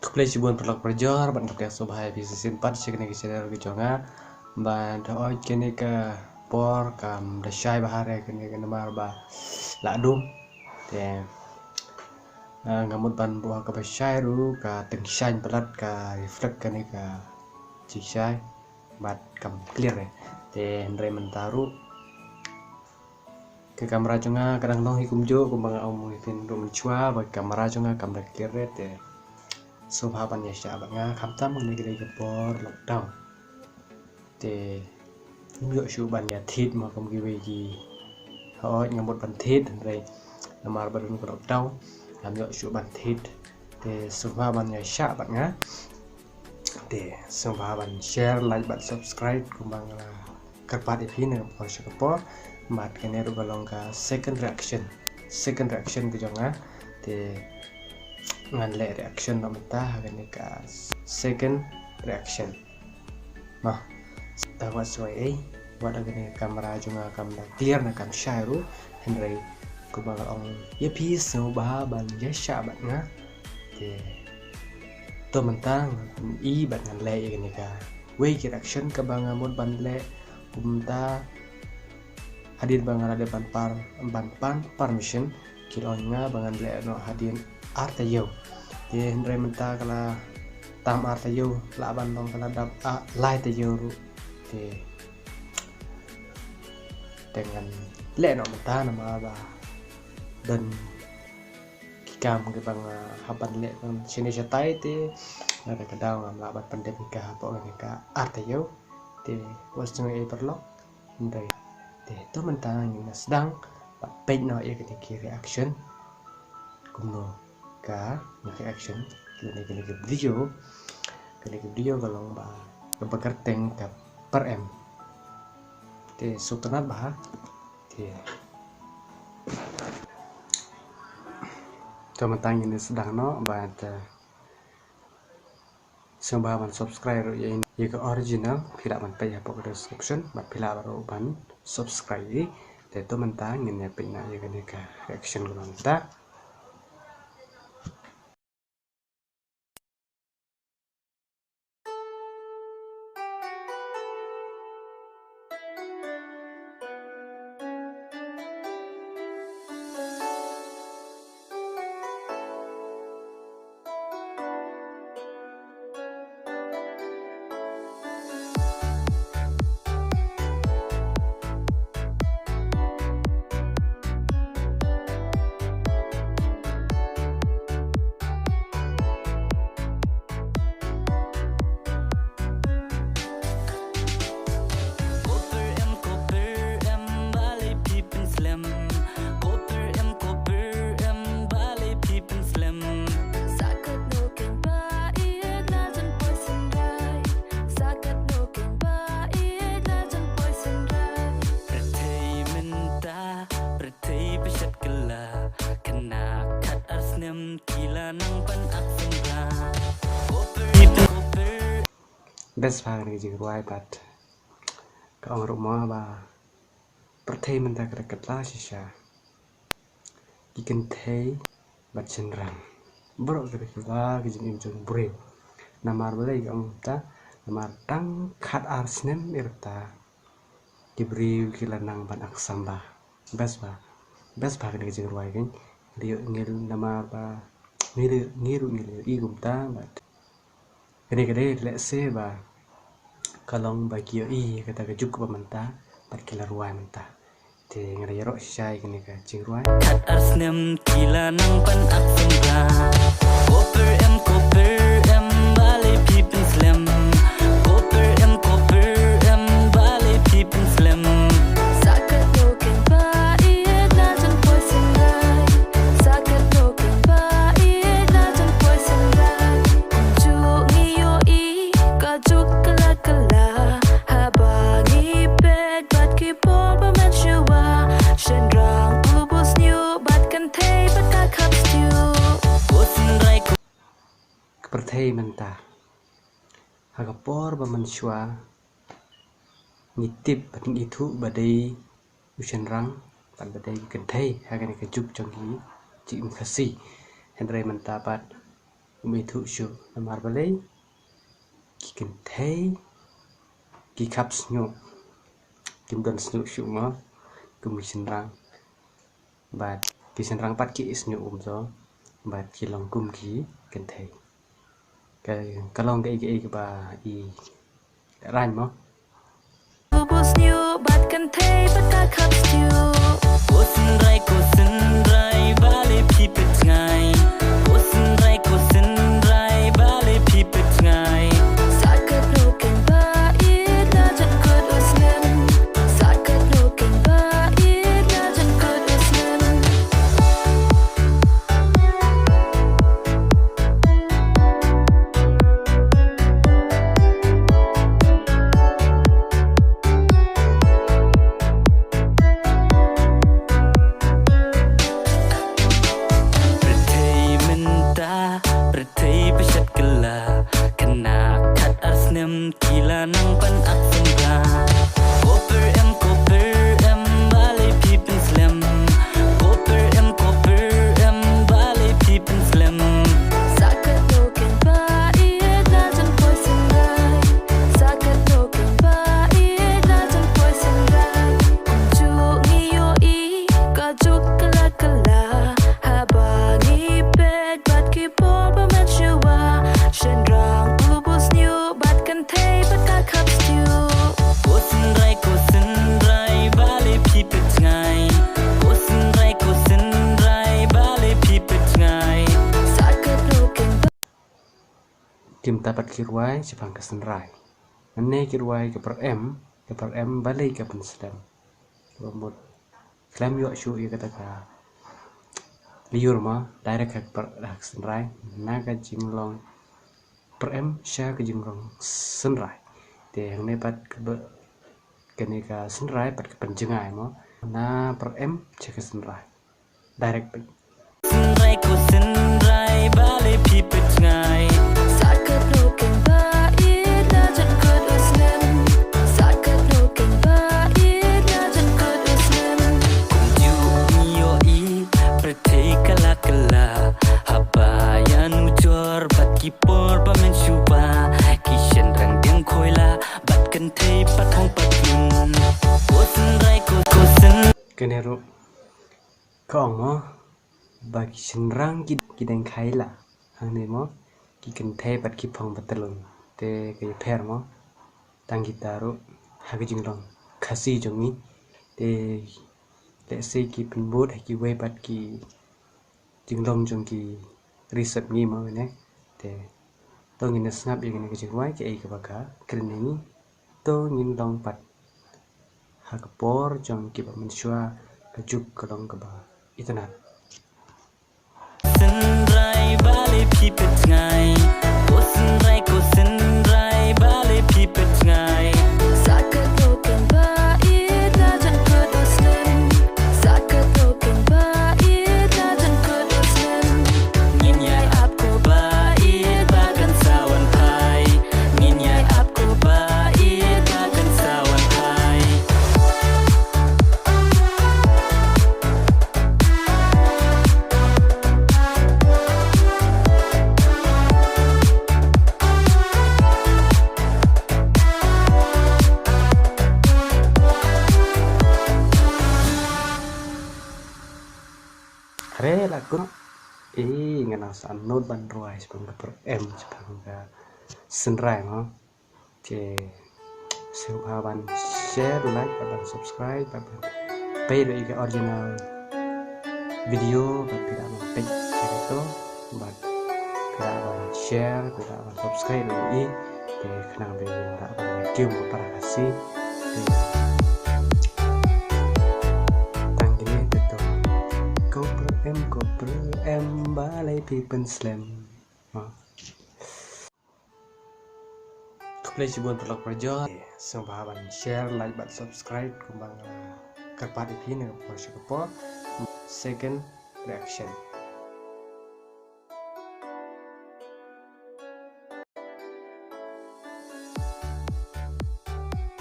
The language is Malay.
Kuplay si buon perlok perjor ban pakai sobhai bi simpat sekene ke channel ke jonga ban oi kene ke por kam da shai bahare kene ke namar ba la dum te ngamut ban buah ke shai ru ka teng shai pelat ka reflect kene ka ci shai bat kam clear te ndre mentaru ke kamera jonga kadang nong hikum jo kumbang om mungkin rum chua ba kamera jonga kamera clear te Subhaban ya syabat nga kamtam mengenai ke por lockdown te nhựa ban ya thịt mà không ghi về gì họ nhà một bàn thịt rồi mà ban lockdown làm nhựa ban thịt te Subhaban ya syabat nga te Subhaban share like ban subscribe kumbang kerpat ipi ne por sekepor mat kene ru balong ka second reaction ke jonga te ngan le reaction no menta hagane ka second reaction mah tawa soe wada gane kamera junga kamera clear na kam shairu henry ko ba ong ye pi so ba ban ye sha ban nga te to mentang I ban ngan le gane ka we reaction ka banga mon ban le kumta hadir banga ada ban permission kilonga bangan le no hadir artayo ye hendra menta kala tam artayo laban dong kala dap lai tayo ru te dengan le no menta nama ba dan kikam ke bang haban le bang sini setai te ada kadang ngam laban pandemika apa ngaka artayo te wasung e perlok hendra te to menta yang sedang page no ye ke reaction kumno ka action kene video kalau ba kerteng ka per m te sutana ba te teman-teman ini sedang no ba sembahan subscribe ya ini ke original tidak mantai apa ke description ba pila baru ban subscribe te teman-teman ini pina ya kene ka reaction kita best phang ni ji ruai pat ka ong rumah ba perthai menta ketla sisa ikan thai bat chenrang bro ke ba ke jim jung bre namar balai ong ta namar tang khat arsnem irta diberi kilanang ban aksamba best phang ni ji ruai kan rio ngil namar ba ngiru igum ta bat kene let's say ba kalong bagi I kata ke juk pementa pat kila ruai menta te ngara ro sai kene ka jing ruai kat arsnem kila nang pan aksembra koper em bale pipen slam koper em bale pipen slam sakat loken ba iye na jan poison rai sakat loken ba iye na jan poison rai ju ni yo I ka juk kala perthai menta hagapor ba mansua ngitip bating itu badai usian rang pan badai kenthai hagani ke juk jonggi cim khasi hendrai menta pat kami thu shu amar balai ki kan thei ki khap snyu kim don snyu shu ma kumi senrang bat ki senrang pat ki snyu zo bat ki long kum ki kan thei cái long cái ba i ranh mà Bubble snew, but can pay, but I can't steal. Kosin rai bale pipet ngai. Kosin rai bale pipet ngai. Sakat looking by it, doesn't good or slim. Sakat looking by it, doesn't good or slim. Bertei pesat gela. Kena kat arsnem kila nang pan aksembra. Koper em bale pipen slim. Koper em bale pipen slim. Sakat looking by it, doesn't poison right. Sakat looking by it, doesn't poison right. Kunjuk niyo I, kajuk kala kala. Haba ni bed, but keep over met you are. Shen rang bubbles new, but can pay, but I can't steal. Kosin rai bale pipet ngai. Kosin rai bale pipet ngai. Sakat looking by kim tapat kirwai sepang kesenrai ane kirwai ke per m balai ke penslam rambut klam yo shu ya kata ka liur ma direct ke per kesenrai naga jimlong per m sha ke jimlong senrai te yang ne pat ke ne ka senrai pat ke penjengai mo na per m che ke senrai direct Kosin rai bale pipet ngai. Sakat looking by it, doesn't good or slim. Sakat looking by it, doesn't good or slim. Kunjuk niyo I bertei kala habaya nujor bat kipor pamen shuba kishen rang deng koila bat kentei patong patun. Kosin rai kenero kong mo bagi senrang kideng kaila hang ne mo ki kan thai pat ki phong batalon te ke pher mo tang gitaru hagi jinglong khasi jongi te le se ki pinbot ki we pat ki jinglong jong ki reset ngi mo ne te to ngin snap ye ne ke jingwai ke ai ka baka kren ni to ngin dong pat hakapor jong ki ba menshua kajuk kalong ka ba itanat rai bale pipet ngai. Kosin rai bale pipet ngai. Sakat looking by it, doesn't good or slim. Sakat looking by it, doesn't good or slim. Ngin yai apko ba it bagan sawan pai. Ngin yai apko ba it bagan sawan pai. Hare lagu ngana san not ban ruai sepang per m sepang ka senrai mo ke sewa ban share like ban subscribe ban pay lo ika original video ban tidak ban page itu ban tidak ban share tidak ban subscribe lo i ke kenang be tidak ban video para kasih em balai pipen slam play cibun pelak prajo sembahaban share like dan subscribe kembang kerpat ini nih second reaction